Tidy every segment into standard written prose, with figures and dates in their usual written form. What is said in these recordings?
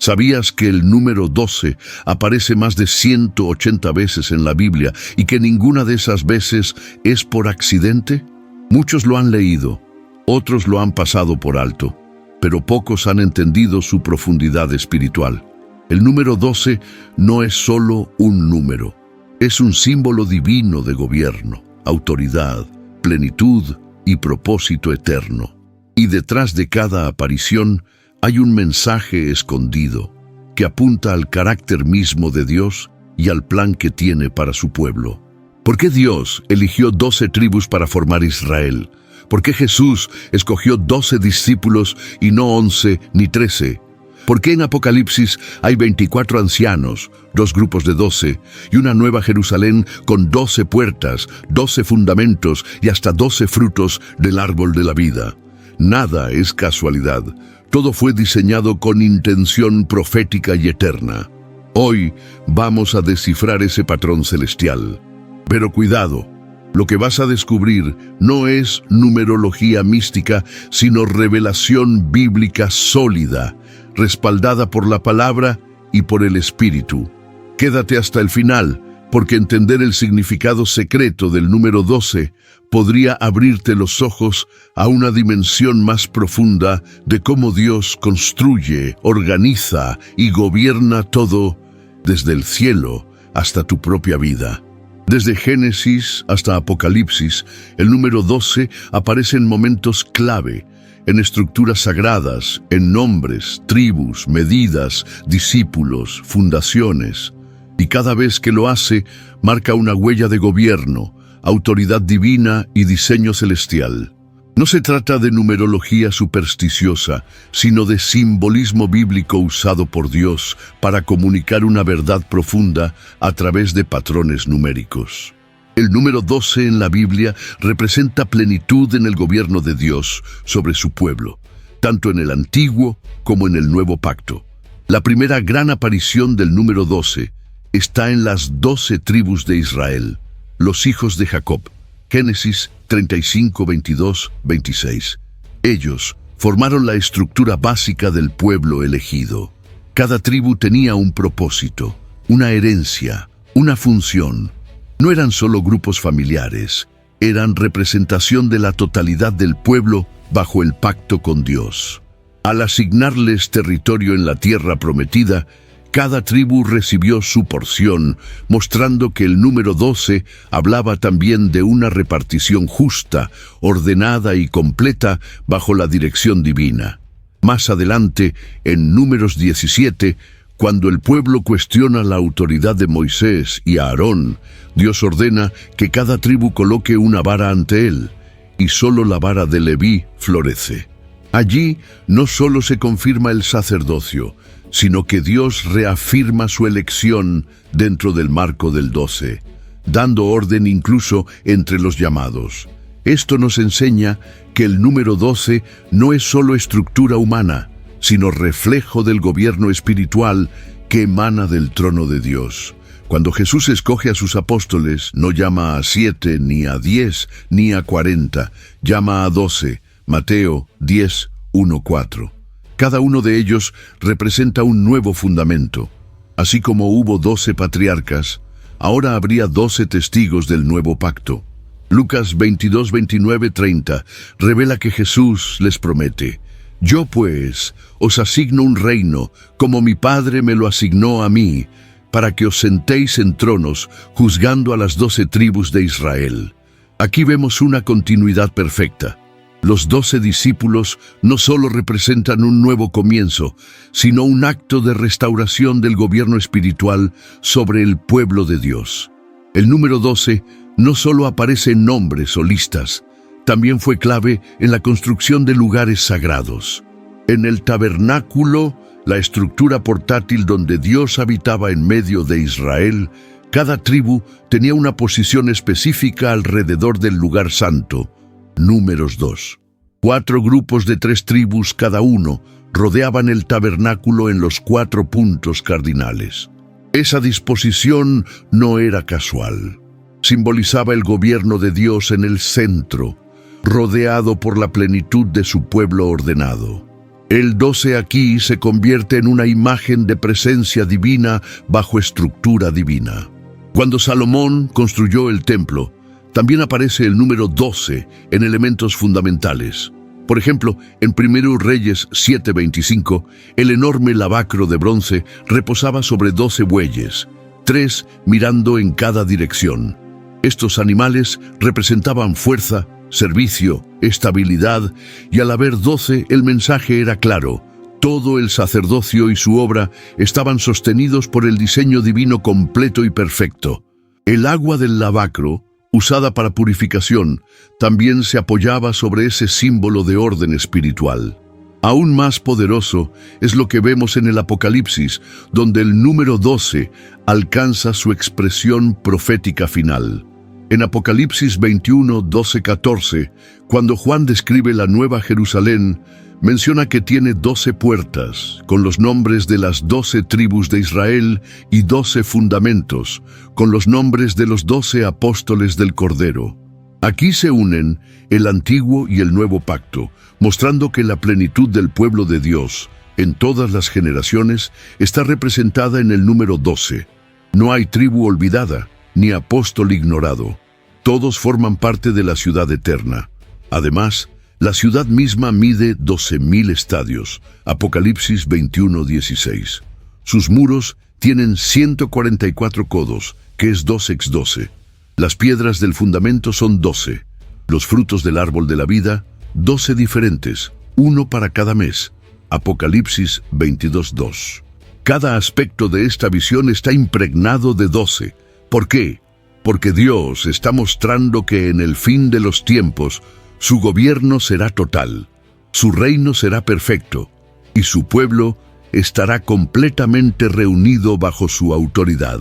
¿Sabías que el número 12 aparece más de 180 veces en la Biblia y que ninguna de esas veces es por accidente? Muchos lo han leído, otros lo han pasado por alto, pero pocos han entendido su profundidad espiritual. El número 12 no es solo un número, es un símbolo divino de gobierno, autoridad, plenitud y propósito eterno. Y detrás de cada aparición hay un mensaje escondido que apunta al carácter mismo de Dios y al plan que tiene para su pueblo. ¿Por qué Dios eligió 12 tribus para formar Israel? ¿Por qué Jesús escogió 12 discípulos y no 11 ni 13? ¿Por qué en Apocalipsis hay 24 ancianos, 2 grupos de 12, y una nueva Jerusalén con 12 puertas, 12 fundamentos y hasta 12 frutos del árbol de la vida? Nada es casualidad. Todo fue diseñado con intención profética y eterna. Hoy vamos a descifrar ese patrón celestial. Pero cuidado, lo que vas a descubrir no es numerología mística, sino revelación bíblica sólida, respaldada por la palabra y por el Espíritu. Quédate hasta el final, porque entender el significado secreto del número 12 podría abrirte los ojos a una dimensión más profunda de cómo Dios construye, organiza y gobierna todo desde el cielo hasta tu propia vida. Desde Génesis hasta Apocalipsis, el número 12 aparece en momentos clave, en estructuras sagradas, en nombres, tribus, medidas, discípulos, fundaciones. Y cada vez que lo hace, marca una huella de gobierno, autoridad divina y diseño celestial. No se trata de numerología supersticiosa, sino de simbolismo bíblico usado por Dios para comunicar una verdad profunda a través de patrones numéricos. El número 12 en la Biblia representa plenitud en el gobierno de Dios sobre su pueblo, tanto en el Antiguo como en el Nuevo Pacto. La primera gran aparición del número 12 está en las 12 tribus de Israel, los hijos de Jacob. Génesis 35, 22, 26. Ellos formaron la estructura básica del pueblo elegido. Cada tribu tenía un propósito, una herencia, una función. No eran solo grupos familiares, eran representación de la totalidad del pueblo bajo el pacto con Dios. Al asignarles territorio en la tierra prometida, cada tribu recibió su porción, mostrando que el número 12 hablaba también de una repartición justa, ordenada y completa bajo la dirección divina. Más adelante, en Números 17, cuando el pueblo cuestiona la autoridad de Moisés y Aarón, Dios ordena que cada tribu coloque una vara ante él, y solo la vara de Leví florece. Allí no solo se confirma el sacerdocio, sino que Dios reafirma su elección dentro del marco del 12, dando orden incluso entre los llamados. Esto nos enseña que el número 12 no es solo estructura humana, sino reflejo del gobierno espiritual que emana del trono de Dios. Cuando Jesús escoge a sus apóstoles, no llama a 7, ni a 10, ni a 40, llama a 12, Mateo 10, 1, 4. Cada uno de ellos representa un nuevo fundamento. Así como hubo 12 patriarcas, ahora habría 12 testigos del nuevo pacto. Lucas 22, 29, 30 revela que Jesús les promete: «Yo pues os asigno un reino, como mi Padre me lo asignó a mí, para que os sentéis en tronos, juzgando a las 12 tribus de Israel». Aquí vemos una continuidad perfecta. Los 12 discípulos no solo representan un nuevo comienzo, sino un acto de restauración del gobierno espiritual sobre el pueblo de Dios. El número 12 no solo aparece en nombres o listas, también fue clave en la construcción de lugares sagrados. En el tabernáculo, la estructura portátil donde Dios habitaba en medio de Israel, cada tribu tenía una posición específica alrededor del lugar santo. Números 2. 4 grupos de 3 tribus cada uno rodeaban el tabernáculo en los 4 puntos cardinales. Esa disposición no era casual. Simbolizaba el gobierno de Dios en el centro, rodeado por la plenitud de su pueblo ordenado. El 12 aquí se convierte en una imagen de presencia divina bajo estructura divina. Cuando Salomón construyó el templo, también aparece el número 12 en elementos fundamentales. Por ejemplo, en 1 Reyes 7:25, el enorme lavacro de bronce reposaba sobre 12 bueyes, 3 mirando en cada dirección. Estos animales representaban fuerza, servicio, estabilidad, y al haber 12 el mensaje era claro. Todo el sacerdocio y su obra estaban sostenidos por el diseño divino completo y perfecto. El agua del lavacro, usada para purificación, también se apoyaba sobre ese símbolo de orden espiritual. Aún más poderoso es lo que vemos en el Apocalipsis, donde el número 12 alcanza su expresión profética final. En Apocalipsis 21, 12, 14, cuando Juan describe la Nueva Jerusalén, menciona que tiene 12 puertas, con los nombres de las 12 tribus de Israel y 12 fundamentos, con los nombres de los 12 apóstoles del Cordero. Aquí se unen el Antiguo y el Nuevo Pacto, mostrando que la plenitud del pueblo de Dios, en todas las generaciones, está representada en el número 12. No hay tribu olvidada, ni apóstol ignorado. Todos forman parte de la ciudad eterna. Además, la ciudad misma mide 12,000 estadios, Apocalipsis 21:16. Sus muros tienen 144 codos, que es 2x12. Las piedras del fundamento son 12. Los frutos del árbol de la vida, 12 diferentes, uno para cada mes, Apocalipsis 22:2. Cada aspecto de esta visión está impregnado de 12. ¿Por qué? Porque Dios está mostrando que en el fin de los tiempos, su gobierno será total, su reino será perfecto, y su pueblo estará completamente reunido bajo su autoridad.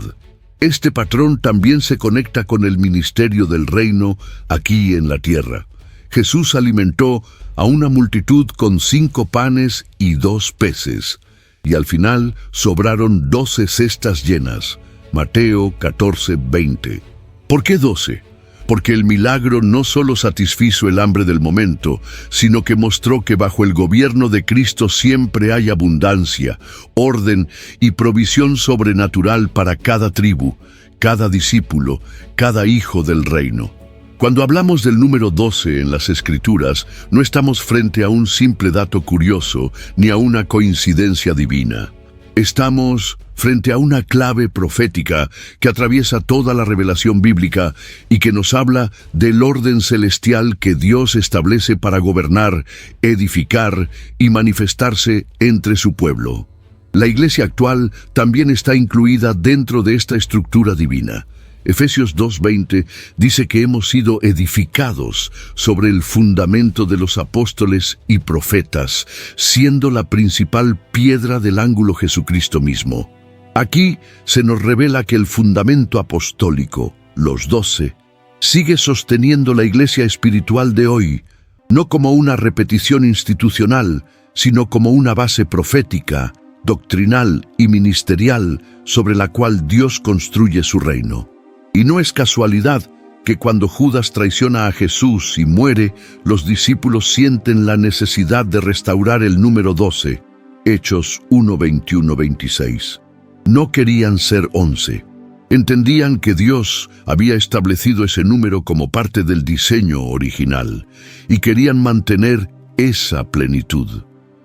Este patrón también se conecta con el ministerio del reino aquí en la tierra. Jesús alimentó a una multitud con 5 panes y 2 peces, y al final sobraron 12 cestas llenas. Mateo 14:20. ¿Por qué 12? Porque el milagro no solo satisfizo el hambre del momento, sino que mostró que bajo el gobierno de Cristo siempre hay abundancia, orden y provisión sobrenatural para cada tribu, cada discípulo, cada hijo del reino. Cuando hablamos del número 12 en las Escrituras, no estamos frente a un simple dato curioso ni a una coincidencia divina. Estamos frente a una clave profética que atraviesa toda la revelación bíblica y que nos habla del orden celestial que Dios establece para gobernar, edificar y manifestarse entre su pueblo. La iglesia actual también está incluida dentro de esta estructura divina. Efesios 2:20 dice que hemos sido edificados sobre el fundamento de los apóstoles y profetas, siendo la principal piedra del ángulo Jesucristo mismo. Aquí se nos revela que el fundamento apostólico, los 12, sigue sosteniendo la iglesia espiritual de hoy, no como una repetición institucional, sino como una base profética, doctrinal y ministerial sobre la cual Dios construye su reino. Y no es casualidad que cuando Judas traiciona a Jesús y muere, los discípulos sienten la necesidad de restaurar el número 12, Hechos 1:21-26. No querían ser 11. Entendían que Dios había establecido ese número como parte del diseño original y querían mantener esa plenitud.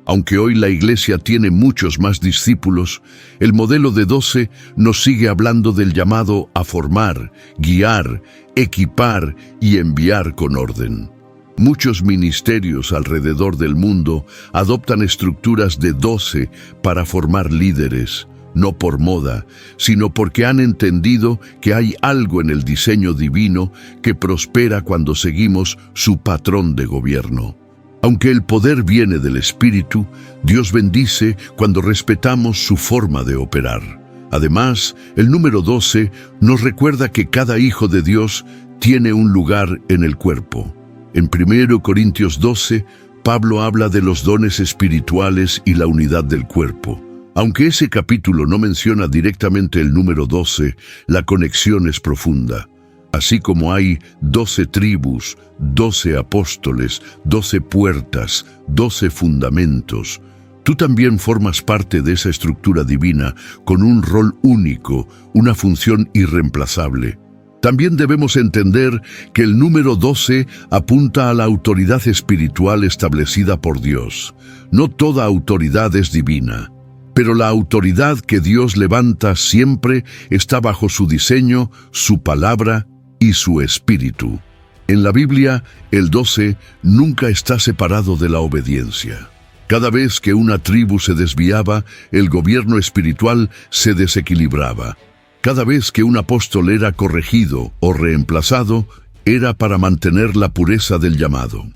Aunque hoy la iglesia tiene muchos más discípulos, el modelo de 12 nos sigue hablando del llamado a formar, guiar, equipar y enviar con orden. Muchos ministerios alrededor del mundo adoptan estructuras de 12 para formar líderes, no por moda, sino porque han entendido que hay algo en el diseño divino que prospera cuando seguimos su patrón de gobierno. Aunque el poder viene del Espíritu, Dios bendice cuando respetamos su forma de operar. Además, el número 12 nos recuerda que cada hijo de Dios tiene un lugar en el cuerpo. En 1 Corintios 12, Pablo habla de los dones espirituales y la unidad del cuerpo. Aunque ese capítulo no menciona directamente el número 12, la conexión es profunda. Así como hay 12 tribus, 12 apóstoles, 12 puertas, 12 fundamentos, Tú también formas parte de esa estructura divina con un rol único, una función irreemplazable. También debemos entender que el número 12 apunta a la autoridad espiritual establecida por Dios. No toda autoridad es divina, pero la autoridad que Dios levanta siempre está bajo su diseño, su palabra y su espíritu. En la Biblia, el 12 nunca está separado de la obediencia. Cada vez que una tribu se desviaba, el gobierno espiritual se desequilibraba. Cada vez que un apóstol era corregido o reemplazado, era para mantener la pureza del llamado.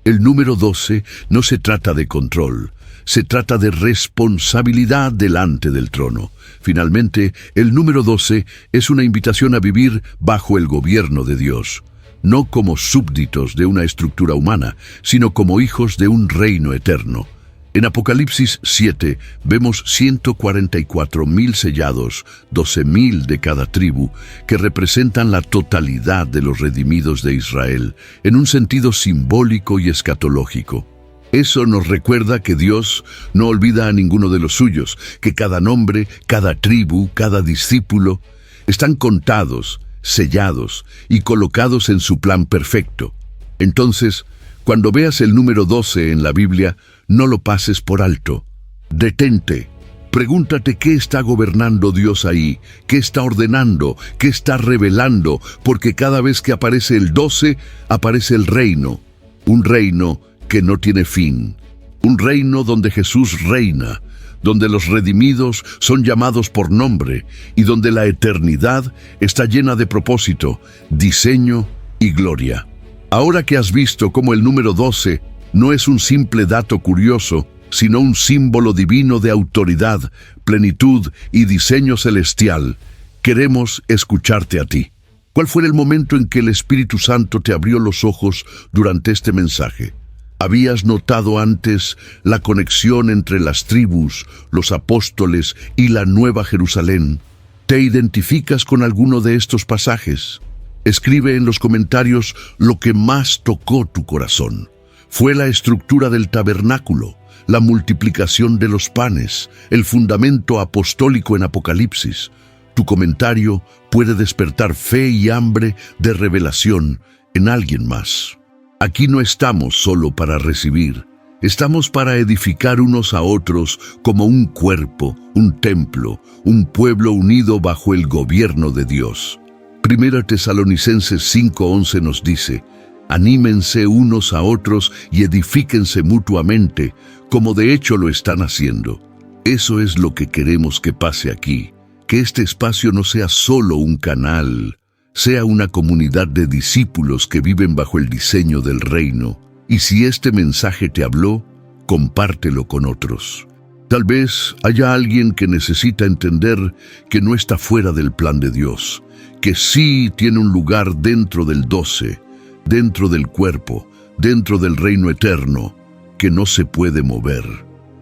El número 12 no se trata de control, se trata de responsabilidad delante del trono. Finalmente, el número 12 es una invitación a vivir bajo el gobierno de Dios, no como súbditos de una estructura humana, sino como hijos de un reino eterno. En Apocalipsis 7 vemos 144,000 sellados, 12,000 de cada tribu, que representan la totalidad de los redimidos de Israel, en un sentido simbólico y escatológico. Eso nos recuerda que Dios no olvida a ninguno de los suyos, que cada nombre, cada tribu, cada discípulo, están contados, sellados y colocados en su plan perfecto. Entonces, cuando veas el número 12 en la Biblia, no lo pases por alto. Detente. Pregúntate qué está gobernando Dios ahí, qué está ordenando, qué está revelando, porque cada vez que aparece el 12, aparece el reino. Un reino que no tiene fin. Un reino donde Jesús reina, donde los redimidos son llamados por nombre y donde la eternidad está llena de propósito, diseño y gloria. Ahora que has visto cómo el número 12 no es un simple dato curioso, sino un símbolo divino de autoridad, plenitud y diseño celestial, queremos escucharte a ti. ¿Cuál fue el momento en que el Espíritu Santo te abrió los ojos durante este mensaje? ¿Habías notado antes la conexión entre las tribus, los apóstoles y la Nueva Jerusalén? ¿Te identificas con alguno de estos pasajes? Escribe en los comentarios lo que más tocó tu corazón. ¿Fue la estructura del tabernáculo, la multiplicación de los panes, el fundamento apostólico en Apocalipsis? Tu comentario puede despertar fe y hambre de revelación en alguien más. Aquí no estamos solo para recibir, estamos para edificar unos a otros como un cuerpo, un templo, un pueblo unido bajo el gobierno de Dios. Primera Tesalonicenses 5:11 nos dice: anímense unos a otros y edifíquense mutuamente, como de hecho lo están haciendo. Eso es lo que queremos que pase aquí, que este espacio no sea solo un canal, sea una comunidad de discípulos que viven bajo el diseño del reino. Y si este mensaje te habló, compártelo con otros. Tal vez haya alguien que necesita entender que no está fuera del plan de Dios, que sí tiene un lugar dentro del 12, dentro del cuerpo, dentro del reino eterno, que no se puede mover.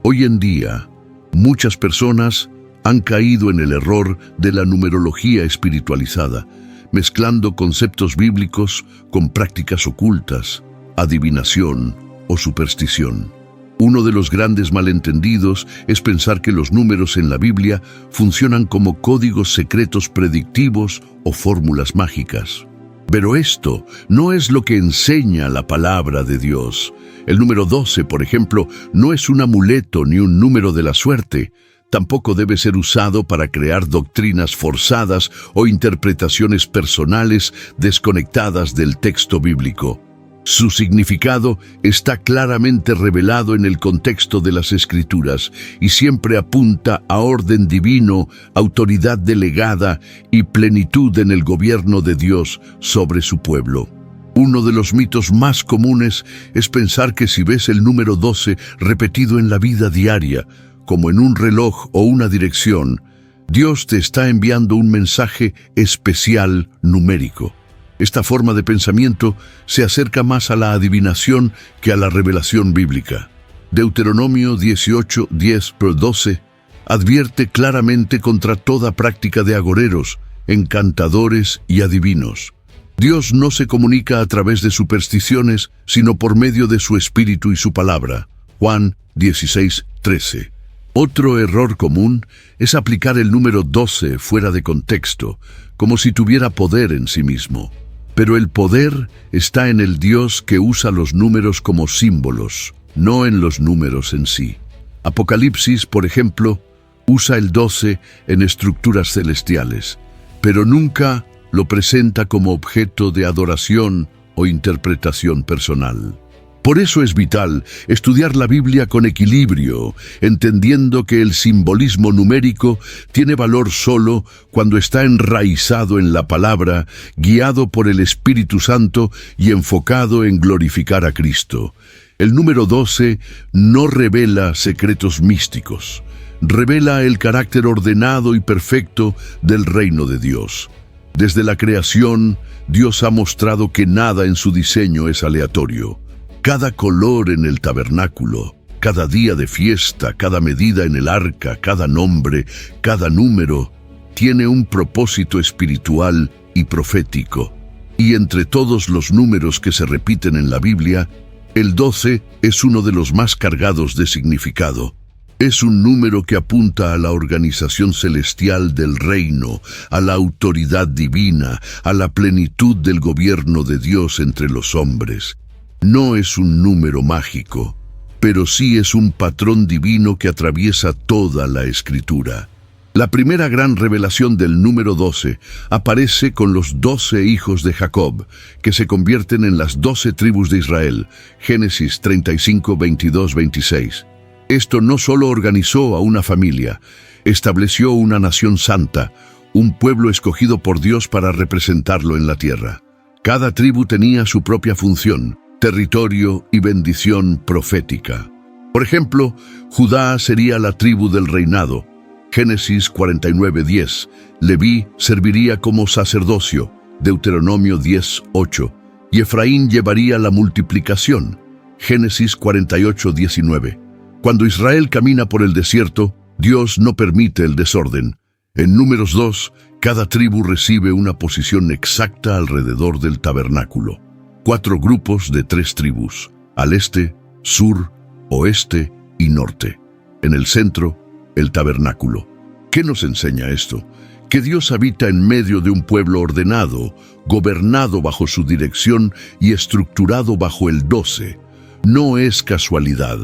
Hoy en día, muchas personas han caído en el error de la numerología espiritualizada, mezclando conceptos bíblicos con prácticas ocultas, adivinación o superstición. Uno de los grandes malentendidos es pensar que los números en la Biblia funcionan como códigos secretos predictivos o fórmulas mágicas. Pero esto no es lo que enseña la palabra de Dios. El número 12, por ejemplo, no es un amuleto ni un número de la suerte. Tampoco debe ser usado para crear doctrinas forzadas o interpretaciones personales desconectadas del texto bíblico. Su significado está claramente revelado en el contexto de las Escrituras y siempre apunta a orden divino, autoridad delegada y plenitud en el gobierno de Dios sobre su pueblo. Uno de los mitos más comunes es pensar que si ves el número 12 repetido en la vida diaria, como en un reloj o una dirección, Dios te está enviando un mensaje especial numérico. Esta forma de pensamiento se acerca más a la adivinación que a la revelación bíblica. Deuteronomio 18:10-12 advierte claramente contra toda práctica de agoreros, encantadores y adivinos. Dios no se comunica a través de supersticiones, sino por medio de su espíritu y su palabra. Juan 16:13. Otro error común es aplicar el número 12 fuera de contexto, como si tuviera poder en sí mismo. Pero el poder está en el Dios que usa los números como símbolos, no en los números en sí. Apocalipsis, por ejemplo, usa el 12 en estructuras celestiales, pero nunca lo presenta como objeto de adoración o interpretación personal. Por eso es vital estudiar la Biblia con equilibrio, entendiendo que el simbolismo numérico tiene valor solo cuando está enraizado en la palabra, guiado por el Espíritu Santo y enfocado en glorificar a Cristo. El número 12 no revela secretos místicos, revela el carácter ordenado y perfecto del reino de Dios. Desde la creación, Dios ha mostrado que nada en su diseño es aleatorio. Cada color en el tabernáculo, cada día de fiesta, cada medida en el arca, cada nombre, cada número, tiene un propósito espiritual y profético. Y entre todos los números que se repiten en la Biblia, el 12 es uno de los más cargados de significado. Es un número que apunta a la organización celestial del reino, a la autoridad divina, a la plenitud del gobierno de Dios entre los hombres. No es un número mágico, pero sí es un patrón divino que atraviesa toda la Escritura. La primera gran revelación del número 12 aparece con los 12 hijos de Jacob, que se convierten en las 12 tribus de Israel. Génesis 35, 22, 26. Esto no solo organizó a una familia, estableció una nación santa, un pueblo escogido por Dios para representarlo en la tierra. Cada tribu tenía su propia función, territorio y bendición profética. Por ejemplo, Judá sería la tribu del reinado. Génesis 49:10. Leví serviría como sacerdocio. Deuteronomio 10:8. Y Efraín llevaría la multiplicación. Génesis 48:19. Cuando Israel camina por el desierto, Dios no permite el desorden. En Números 2, cada tribu recibe una posición exacta alrededor del tabernáculo. 4 grupos de 3 tribus, al este, sur, oeste y norte. En el centro, el tabernáculo. ¿Qué nos enseña esto? Que Dios habita en medio de un pueblo ordenado, gobernado bajo su dirección y estructurado bajo el 12. No es casualidad,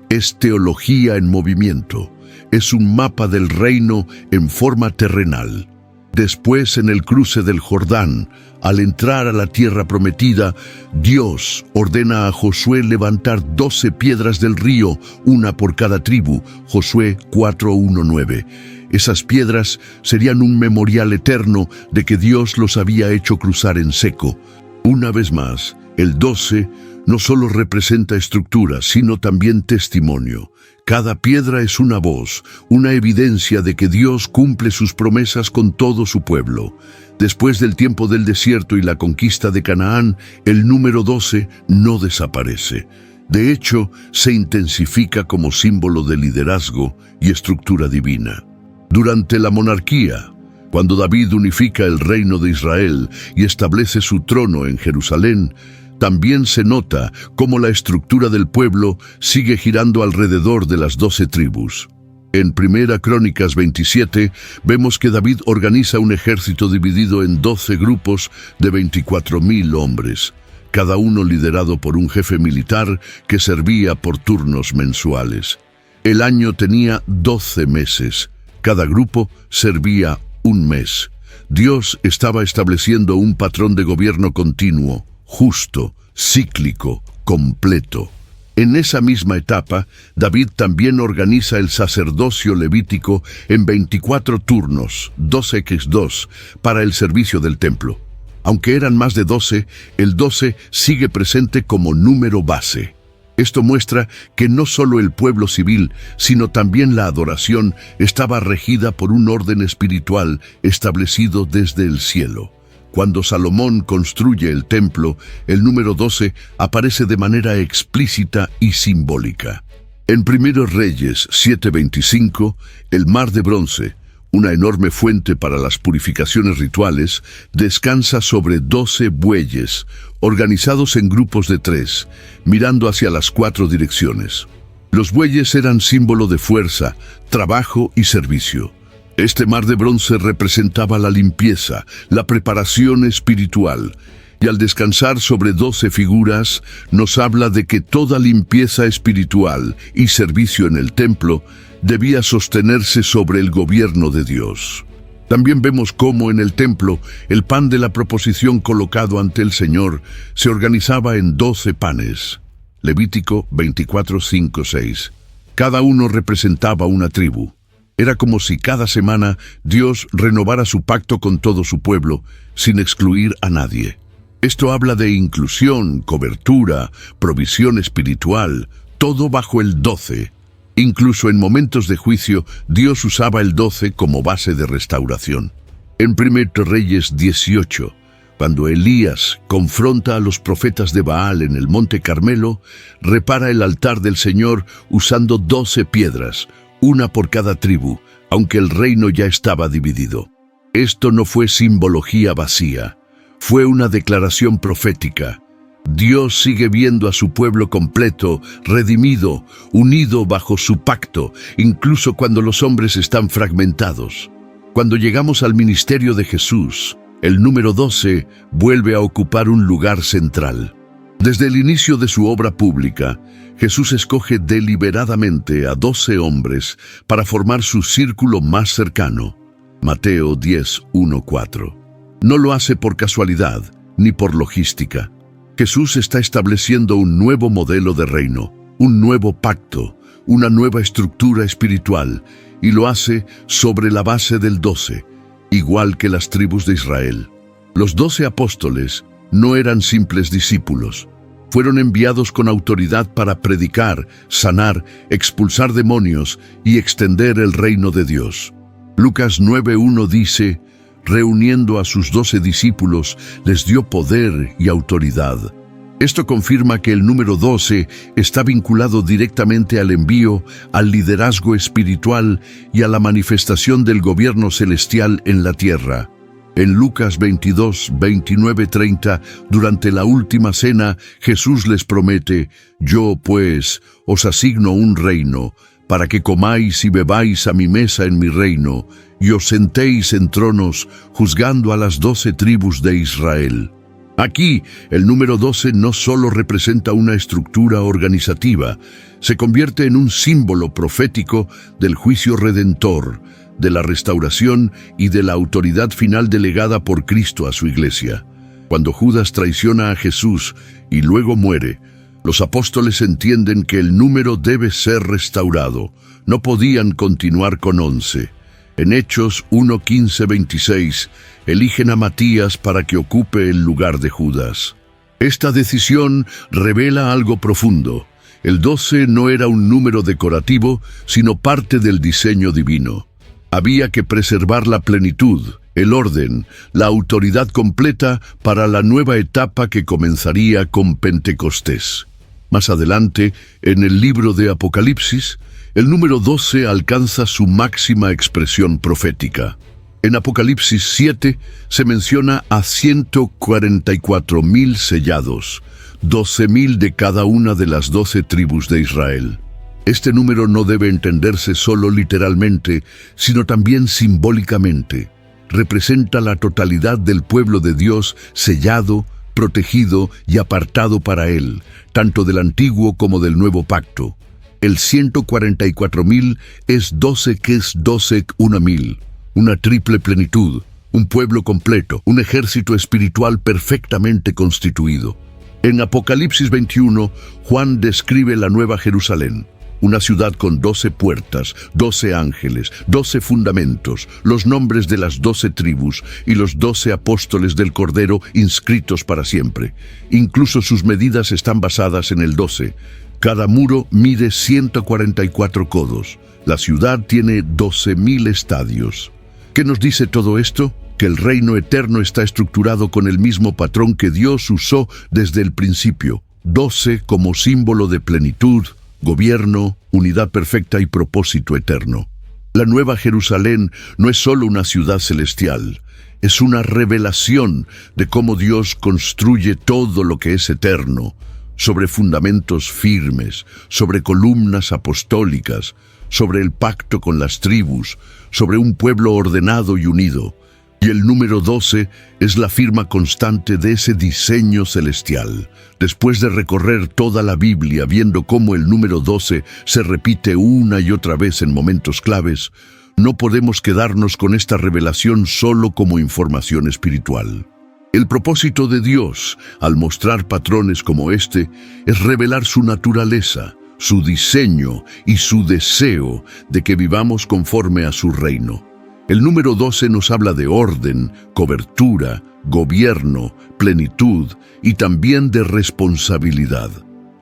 es teología en movimiento, es un mapa del reino en forma terrenal. Después, en el cruce del Jordán, al entrar a la tierra prometida, Dios ordena a Josué levantar 12 piedras del río, una por cada tribu. Josué 4:1-9. Esas piedras serían un memorial eterno de que Dios los había hecho cruzar en seco. Una vez más, el 12 no solo representa estructura, sino también testimonio. Cada piedra es una voz, una evidencia de que Dios cumple sus promesas con todo su pueblo. Después del tiempo del desierto y la conquista de Canaán, el número 12 no desaparece. De hecho, se intensifica como símbolo de liderazgo y estructura divina. Durante la monarquía, cuando David unifica el reino de Israel y establece su trono en Jerusalén, también se nota cómo la estructura del pueblo sigue girando alrededor de las 12 tribus. En 1 Crónicas 27 vemos que David organiza un ejército dividido en 12 grupos de 24,000 hombres, cada uno liderado por un jefe militar que servía por turnos mensuales. El año tenía 12 meses, cada grupo servía un mes. Dios estaba estableciendo un patrón de gobierno continuo, justo, cíclico, completo. En esa misma etapa, David también organiza el sacerdocio levítico en 24 turnos, 2x2, para el servicio del templo. Aunque eran más de 12, el 12 sigue presente como número base. Esto muestra que no solo el pueblo civil, sino también la adoración estaba regida por un orden espiritual establecido desde el cielo. Cuando Salomón construye el templo, el número 12 aparece de manera explícita y simbólica. En 1 Reyes 7:25, el mar de bronce, una enorme fuente para las purificaciones rituales, descansa sobre 12 bueyes, organizados en grupos de 3, mirando hacia las 4 direcciones. Los bueyes eran símbolo de fuerza, trabajo y servicio. Este mar de bronce representaba la limpieza, la preparación espiritual, y al descansar sobre 12 figuras, nos habla de que toda limpieza espiritual y servicio en el templo debía sostenerse sobre el gobierno de Dios. También vemos cómo en el templo el pan de la proposición colocado ante el Señor se organizaba en 12 panes. Levítico 24, 5, 6. Cada uno representaba una tribu. Era como si cada semana Dios renovara su pacto con todo su pueblo, sin excluir a nadie. Esto habla de inclusión, cobertura, provisión espiritual, todo bajo el 12. Incluso en momentos de juicio, Dios usaba el 12 como base de restauración. En 1 Reyes 18, cuando Elías confronta a los profetas de Baal en el Monte Carmelo, repara el altar del Señor usando 12 piedras, una por cada tribu, aunque el reino ya estaba dividido. Esto no fue simbología vacía, fue una declaración profética. Dios sigue viendo a su pueblo completo, redimido, unido bajo su pacto, incluso cuando los hombres están fragmentados. Cuando llegamos al ministerio de Jesús, el número 12 vuelve a ocupar un lugar central. Desde el inicio de su obra pública, Jesús escoge deliberadamente a 12 hombres para formar su círculo más cercano. Mateo 10, 1, 4. No lo hace por casualidad, ni por logística. Jesús está estableciendo un nuevo modelo de reino, un nuevo pacto, una nueva estructura espiritual, y lo hace sobre la base del 12, igual que las tribus de Israel. Los 12 apóstoles no eran simples discípulos. Fueron enviados con autoridad para predicar, sanar, expulsar demonios y extender el reino de Dios. Lucas 9:1 dice: reuniendo a sus 12 discípulos, les dio poder y autoridad. Esto confirma que el número 12 está vinculado directamente al envío, al liderazgo espiritual y a la manifestación del gobierno celestial en la tierra. En Lucas 22, 29, 30, durante la última cena, Jesús les promete: yo, pues, os asigno un reino, para que comáis y bebáis a mi mesa en mi reino, y os sentéis en tronos, juzgando a las 12 tribus de Israel. Aquí, el número 12 no solo representa una estructura organizativa, se convierte en un símbolo profético del juicio redentor, de la restauración y de la autoridad final delegada por Cristo a su iglesia. Cuando Judas traiciona a Jesús y luego muere, los apóstoles entienden que el número debe ser restaurado. No podían continuar con 11. En Hechos 1, 15, 26, eligen a Matías para que ocupe el lugar de Judas. Esta decisión revela algo profundo. El 12 no era un número decorativo, sino parte del diseño divino. Había que preservar la plenitud, el orden, la autoridad completa para la nueva etapa que comenzaría con Pentecostés. Más adelante, en el libro de Apocalipsis, el número 12 alcanza su máxima expresión profética. En Apocalipsis 7 se menciona a 144,000 sellados, 12,000 de cada una de las 12 tribus de Israel. Este número no debe entenderse solo literalmente, sino también simbólicamente. Representa la totalidad del pueblo de Dios sellado, protegido y apartado para Él, tanto del antiguo como del nuevo pacto. El 144,000 es 12 que es 12 una mil, una triple plenitud, un pueblo completo, un ejército espiritual perfectamente constituido. En Apocalipsis 21, Juan describe la Nueva Jerusalén, una ciudad con 12 puertas, 12 ángeles, 12 fundamentos, los nombres de las 12 tribus y los 12 apóstoles del Cordero inscritos para siempre. Incluso sus medidas están basadas en el 12. Cada muro mide 144 codos. La ciudad tiene 12,000 estadios. ¿Qué nos dice todo esto? Que el reino eterno está estructurado con el mismo patrón que Dios usó desde el principio. 12 como símbolo de plenitud, gobierno, unidad perfecta y propósito eterno. La Nueva Jerusalén no es solo una ciudad celestial, es una revelación de cómo Dios construye todo lo que es eterno. sobre fundamentos firmes, sobre columnas apostólicas, sobre el pacto con las tribus, sobre un pueblo ordenado y unido. Y el número 12 es la firma constante de ese diseño celestial. Después de recorrer toda la Biblia viendo cómo el número 12 se repite una y otra vez en momentos claves, no podemos quedarnos con esta revelación solo como información espiritual. El propósito de Dios, al mostrar patrones como este, es revelar su naturaleza, su diseño y su deseo de que vivamos conforme a su reino. El número 12 nos habla de orden, cobertura, gobierno, plenitud y también de responsabilidad.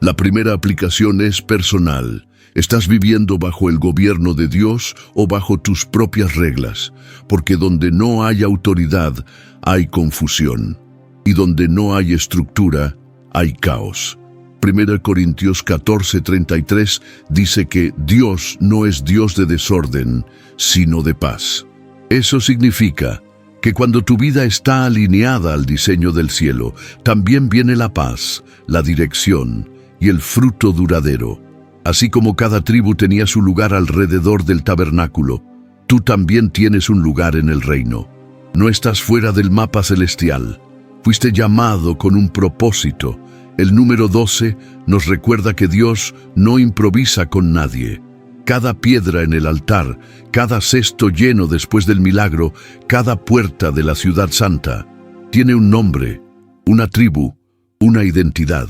La primera aplicación es personal. ¿Estás viviendo bajo el gobierno de Dios o bajo tus propias reglas? Porque donde no hay autoridad, hay confusión. Y donde no hay estructura, hay caos. 1 Corintios 14:33 dice que Dios no es Dios de desorden, sino de paz. Eso significa que cuando tu vida está alineada al diseño del cielo, también viene la paz, la dirección y el fruto duradero. Así como cada tribu tenía su lugar alrededor del tabernáculo, tú también tienes un lugar en el reino. No estás fuera del mapa celestial. Fuiste llamado con un propósito. El número 12 nos recuerda que Dios no improvisa con nadie. Cada piedra en el altar, cada cesto lleno después del milagro, cada puerta de la ciudad santa, tiene un nombre, una tribu, una identidad.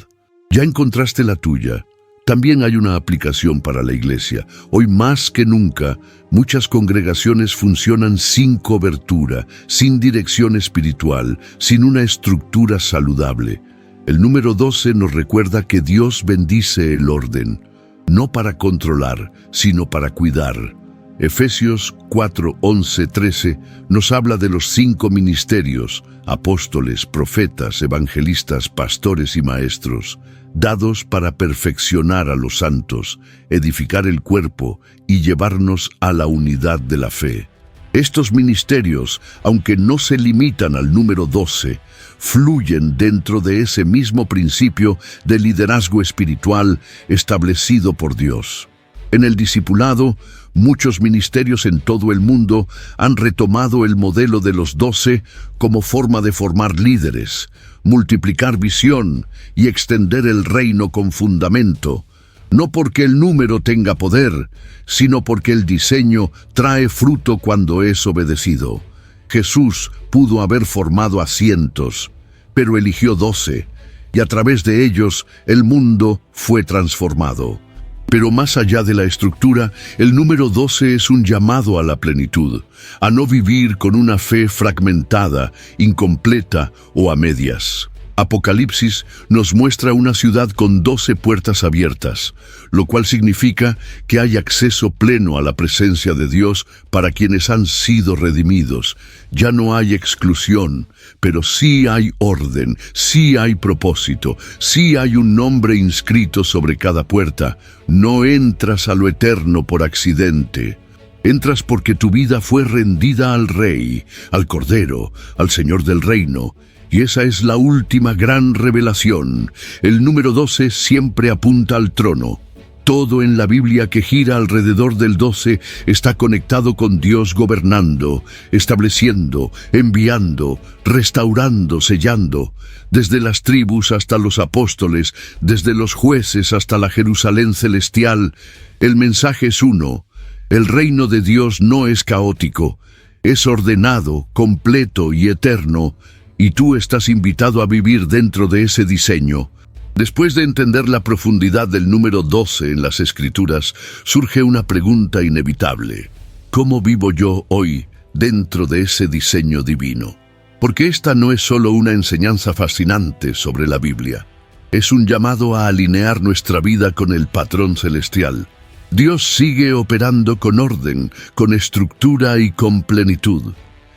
¿Ya encontraste la tuya? También hay una aplicación para la iglesia. Hoy más que nunca, muchas congregaciones funcionan sin cobertura, sin dirección espiritual, sin una estructura saludable. El número 12 nos recuerda que Dios bendice el orden, no para controlar, sino para cuidar. Efesios 4, 11, 13 nos habla de los 5 ministerios, apóstoles, profetas, evangelistas, pastores y maestros, dados para perfeccionar a los santos, edificar el cuerpo y llevarnos a la unidad de la fe. Estos ministerios, aunque no se limitan al número 12, fluyen dentro de ese mismo principio de liderazgo espiritual establecido por Dios. En el discipulado, muchos ministerios en todo el mundo han retomado el modelo de los 12 como forma de formar líderes, multiplicar visión y extender el reino con fundamento, no porque el número tenga poder, sino porque el diseño trae fruto cuando es obedecido. Jesús pudo haber formado a cientos, pero eligió 12, y a través de ellos el mundo fue transformado. Pero más allá de la estructura, el número 12 es un llamado a la plenitud, a no vivir con una fe fragmentada, incompleta o a medias. Apocalipsis nos muestra una ciudad con 12 puertas abiertas, lo cual significa que hay acceso pleno a la presencia de Dios para quienes han sido redimidos. Ya no hay exclusión, pero sí hay orden, sí hay propósito, sí hay un nombre inscrito sobre cada puerta. No entras a lo eterno por accidente. Entras porque tu vida fue rendida al Rey, al Cordero, al Señor del Reino. Y esa es la última gran revelación. El número 12 siempre apunta al trono. Todo en la Biblia que gira alrededor del 12 está conectado con Dios gobernando, estableciendo, enviando, restaurando, sellando. Desde las tribus hasta los apóstoles, desde los jueces hasta la Jerusalén celestial, el mensaje es uno. El reino de Dios no es caótico, es ordenado, completo y eterno. Y tú estás invitado a vivir dentro de ese diseño. Después de entender la profundidad del número 12 en las Escrituras, surge una pregunta inevitable. ¿Cómo vivo yo hoy dentro de ese diseño divino? Porque esta no es solo una enseñanza fascinante sobre la Biblia. Es un llamado a alinear nuestra vida con el patrón celestial. Dios sigue operando con orden, con estructura y con plenitud.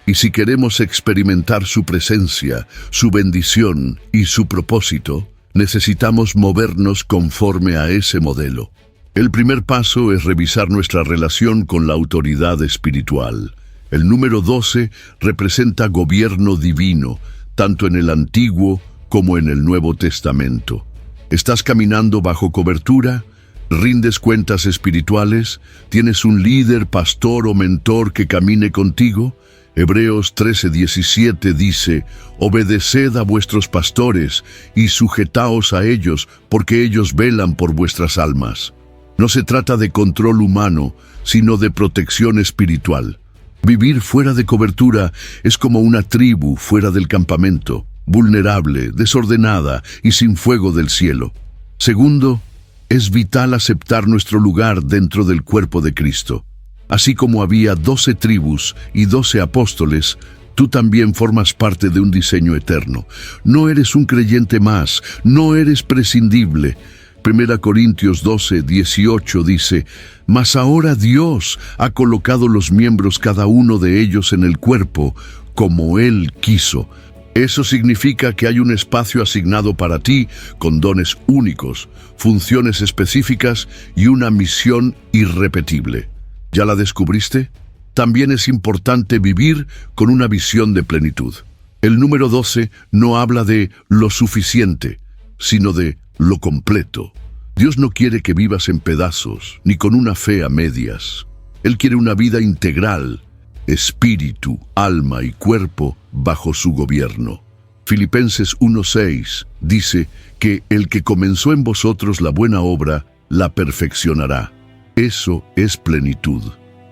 Y si queremos experimentar su presencia, su bendición y su propósito, necesitamos movernos conforme a ese modelo. El primer paso es revisar nuestra relación con la autoridad espiritual. El número 12 representa gobierno divino, tanto en el Antiguo como en el Nuevo Testamento. ¿Estás caminando bajo cobertura? ¿Rindes cuentas espirituales? ¿Tienes un líder, pastor o mentor que camine contigo? Hebreos 13:17 dice: «Obedeced a vuestros pastores y sujetaos a ellos, porque ellos velan por vuestras almas». No se trata de control humano, sino de protección espiritual. Vivir fuera de cobertura es como una tribu fuera del campamento, vulnerable, desordenada y sin fuego del cielo. Segundo, es vital aceptar nuestro lugar dentro del cuerpo de Cristo. Así como había 12 tribus y 12 apóstoles, tú también formas parte de un diseño eterno. No eres un creyente más, no eres prescindible. 1 Corintios 12:18 dice: «Mas ahora Dios ha colocado los miembros cada uno de ellos en el cuerpo, como Él quiso». Eso significa que hay un espacio asignado para ti, con dones únicos, funciones específicas y una misión irrepetible. ¿Ya la descubriste? También es importante vivir con una visión de plenitud. El número 12 no habla de lo suficiente, sino de lo completo. Dios no quiere que vivas en pedazos, ni con una fe a medias. Él quiere una vida integral, espíritu, alma y cuerpo bajo su gobierno. Filipenses 1:6 dice que el que comenzó en vosotros la buena obra, la perfeccionará. Eso es plenitud.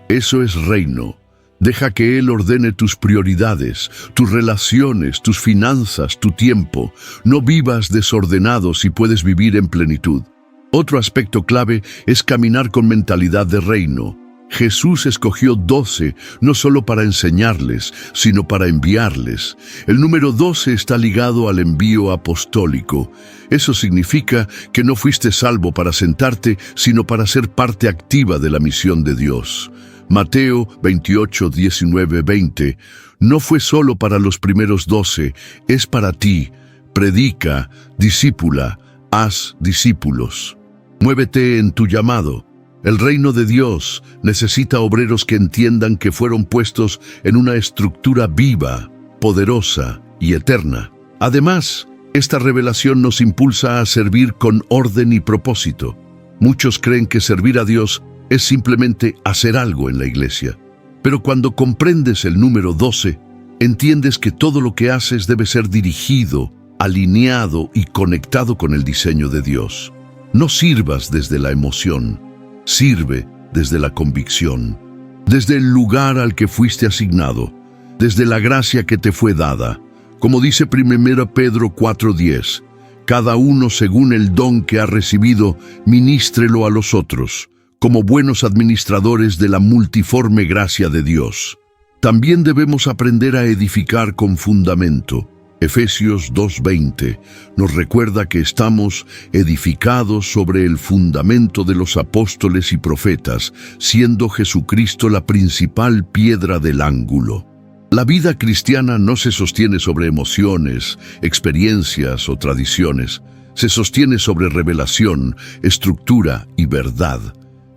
Eso es reino. Deja que Él ordene tus prioridades, tus relaciones, tus finanzas, tu tiempo. No vivas desordenado si puedes vivir en plenitud. Otro aspecto clave es caminar con mentalidad de reino. Jesús escogió 12 no solo para enseñarles, sino para enviarles. El número 12 está ligado al envío apostólico. Eso significa que no fuiste salvo para sentarte, sino para ser parte activa de la misión de Dios. Mateo 28:19-20. No fue solo para los primeros 12, es para ti. Predica, discípula, haz discípulos. Muévete en tu llamado. El reino de Dios necesita obreros que entiendan que fueron puestos en una estructura viva, poderosa y eterna. Además, esta revelación nos impulsa a servir con orden y propósito. Muchos creen que servir a Dios es simplemente hacer algo en la iglesia. Pero cuando comprendes el número 12, entiendes que todo lo que haces debe ser dirigido, alineado y conectado con el diseño de Dios. No sirvas desde la emoción, sirve desde la convicción, desde el lugar al que fuiste asignado, desde la gracia que te fue dada. Como dice 1 Pedro 4:10, cada uno según el don que ha recibido, ministrelo a los otros, como buenos administradores de la multiforme gracia de Dios. También debemos aprender a edificar con fundamento. Efesios 2:20 nos recuerda que estamos edificados sobre el fundamento de los apóstoles y profetas, siendo Jesucristo la principal piedra del ángulo. La vida cristiana no se sostiene sobre emociones, experiencias o tradiciones. Se sostiene sobre revelación, estructura y verdad.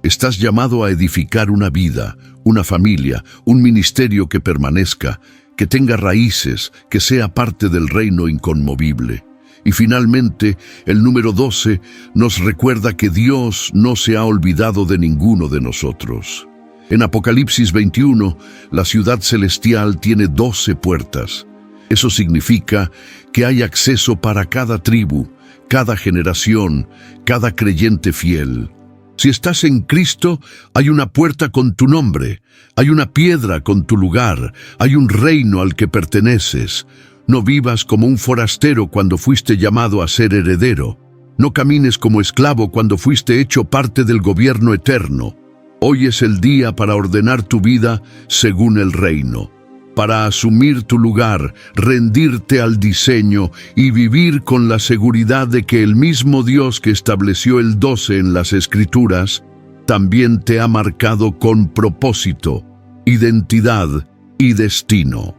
Estás llamado a edificar una vida, una familia, un ministerio que permanezca, que tenga raíces, que sea parte del reino inconmovible. Y finalmente, el número 12 nos recuerda que Dios no se ha olvidado de ninguno de nosotros. En Apocalipsis 21, la ciudad celestial tiene 12 puertas. Eso significa que hay acceso para cada tribu, cada generación, cada creyente fiel. Si estás en Cristo, hay una puerta con tu nombre, hay una piedra con tu lugar, hay un reino al que perteneces. No vivas como un forastero cuando fuiste llamado a ser heredero. No camines como esclavo cuando fuiste hecho parte del gobierno eterno. Hoy es el día para ordenar tu vida según el reino, para asumir tu lugar, rendirte al diseño y vivir con la seguridad de que el mismo Dios que estableció el 12 en las Escrituras, también te ha marcado con propósito, identidad y destino.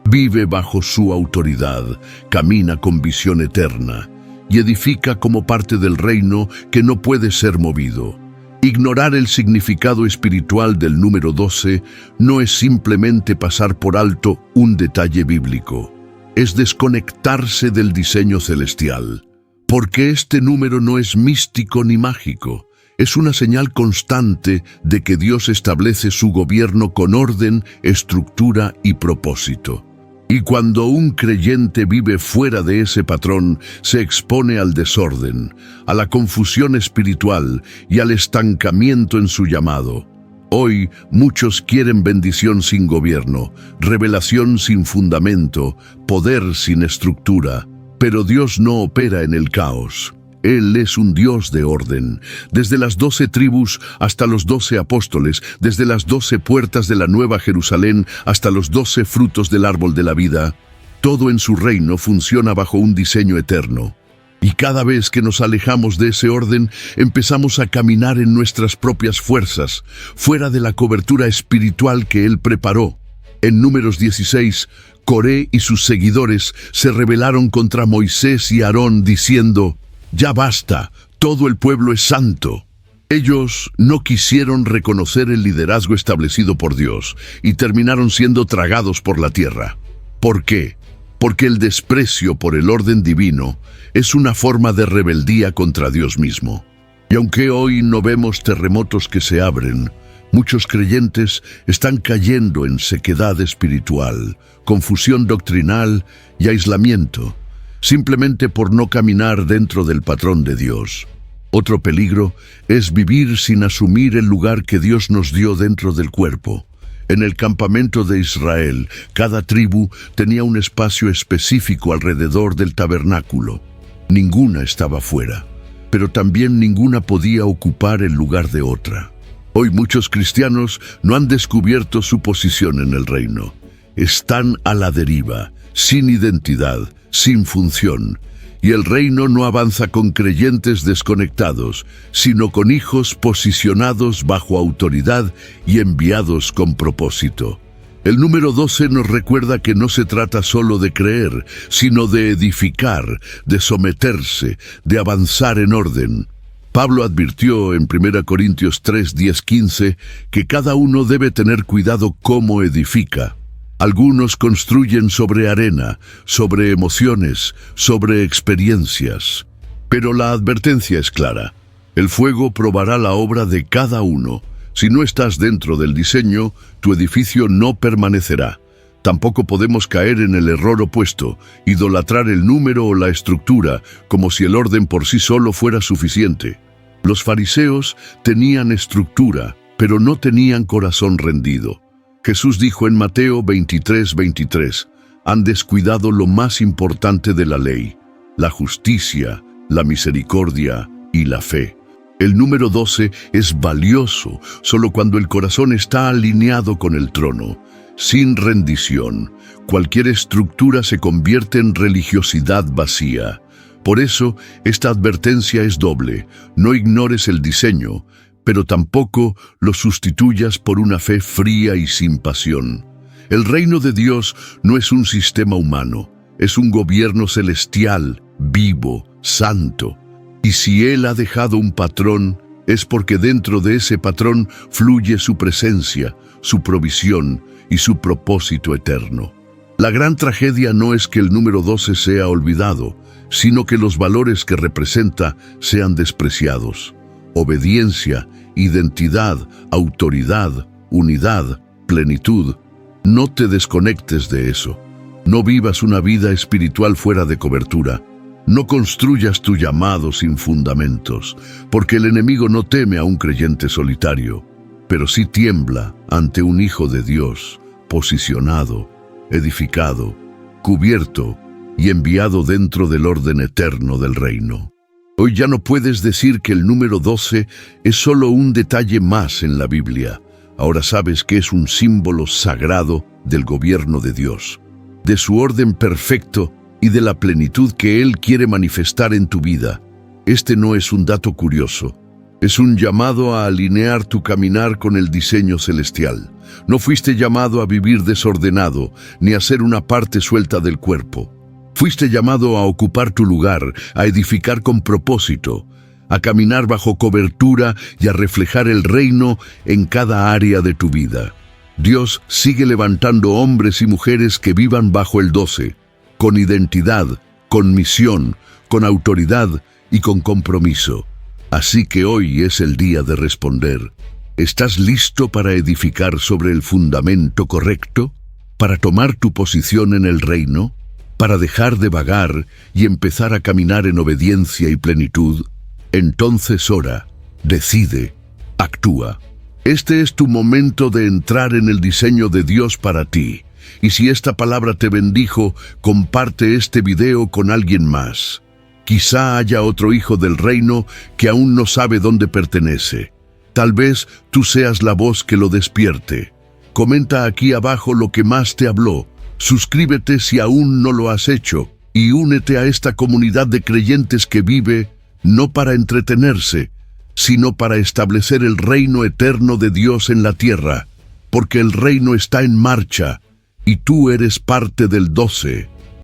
Vive bajo su autoridad, camina con visión eterna y edifica como parte del reino que no puede ser movido. Ignorar el significado espiritual del número 12 no es simplemente pasar por alto un detalle bíblico. Es desconectarse del diseño celestial. Porque este número no es místico ni mágico. Es una señal constante de que Dios establece su gobierno con orden, estructura y propósito. Y cuando un creyente vive fuera de ese patrón, se expone al desorden, a la confusión espiritual y al estancamiento en su llamado. Hoy muchos quieren bendición sin gobierno, revelación sin fundamento, poder sin estructura. Pero Dios no opera en el caos. Él es un Dios de orden. Desde las 12 tribus hasta los 12 apóstoles, desde las 12 puertas de la Nueva Jerusalén hasta los 12 frutos del árbol de la vida, todo en su reino funciona bajo un diseño eterno. Y cada vez que nos alejamos de ese orden, empezamos a caminar en nuestras propias fuerzas, fuera de la cobertura espiritual que Él preparó. En Números 16, Coré y sus seguidores se rebelaron contra Moisés y Aarón diciendo: «Ya basta, todo el pueblo es santo». Ellos no quisieron reconocer el liderazgo establecido por Dios y terminaron siendo tragados por la tierra. ¿Por qué? Porque el desprecio por el orden divino es una forma de rebeldía contra Dios mismo. Y aunque hoy no vemos terremotos que se abren, muchos creyentes están cayendo en sequedad espiritual, confusión doctrinal y aislamiento, simplemente por no caminar dentro del patrón de Dios. Otro peligro es vivir sin asumir el lugar que Dios nos dio dentro del cuerpo. En el campamento de Israel, cada tribu tenía un espacio específico alrededor del tabernáculo. Ninguna estaba fuera, pero también ninguna podía ocupar el lugar de otra. Hoy muchos cristianos no han descubierto su posición en el reino. Están a la deriva, sin identidad, sin función. Y el reino no avanza con creyentes desconectados, sino con hijos posicionados bajo autoridad y enviados con propósito. El número 12 nos recuerda que no se trata solo de creer, sino de edificar, de someterse, de avanzar en orden. Pablo advirtió en 1 Corintios 3, 10, 15 que cada uno debe tener cuidado cómo edifica. Algunos construyen sobre arena, sobre emociones, sobre experiencias. Pero la advertencia es clara. El fuego probará la obra de cada uno. Si no estás dentro del diseño, tu edificio no permanecerá. Tampoco podemos caer en el error opuesto, idolatrar el número o la estructura, como si el orden por sí solo fuera suficiente. Los fariseos tenían estructura, pero no tenían corazón rendido. Jesús dijo en Mateo 23, 23, «Han descuidado lo más importante de la ley, la justicia, la misericordia y la fe». El número 12 es valioso solo cuando el corazón está alineado con el trono. Sin rendición, cualquier estructura se convierte en religiosidad vacía. Por eso, esta advertencia es doble. No ignores el diseño, pero tampoco lo sustituyas por una fe fría y sin pasión. El reino de Dios no es un sistema humano, es un gobierno celestial, vivo, santo. Y si Él ha dejado un patrón, es porque dentro de ese patrón fluye su presencia, su provisión y su propósito eterno. La gran tragedia no es que el número 12 sea olvidado, sino que los valores que representa sean despreciados. Obediencia, identidad, autoridad, unidad, plenitud. No te desconectes de eso. No vivas una vida espiritual fuera de cobertura. No construyas tu llamado sin fundamentos, porque el enemigo no teme a un creyente solitario, pero sí tiembla ante un hijo de Dios, posicionado, edificado, cubierto y enviado dentro del orden eterno del reino. Hoy ya no puedes decir que el número 12 es solo un detalle más en la Biblia. Ahora sabes que es un símbolo sagrado del gobierno de Dios, de su orden perfecto y de la plenitud que Él quiere manifestar en tu vida. Este no es un dato curioso, es un llamado a alinear tu caminar con el diseño celestial. No fuiste llamado a vivir desordenado, ni a ser una parte suelta del cuerpo. Fuiste llamado a ocupar tu lugar, a edificar con propósito, a caminar bajo cobertura y a reflejar el reino en cada área de tu vida. Dios sigue levantando hombres y mujeres que vivan bajo el 12, con identidad, con misión, con autoridad y con compromiso. Así que hoy es el día de responder. ¿Estás listo para edificar sobre el fundamento correcto? ¿Para tomar tu posición en el reino? ¿Para dejar de vagar y empezar a caminar en obediencia y plenitud? Entonces ora, decide, actúa. Este es tu momento de entrar en el diseño de Dios para ti. Y si esta palabra te bendijo, comparte este video con alguien más. Quizá haya otro hijo del reino que aún no sabe dónde pertenece. Tal vez tú seas la voz que lo despierte. Comenta aquí abajo lo que más te habló. Suscríbete si aún no lo has hecho y únete a esta comunidad de creyentes que vive no para entretenerse, sino para establecer el reino eterno de Dios en la tierra, porque el reino está en marcha y tú eres parte del 12.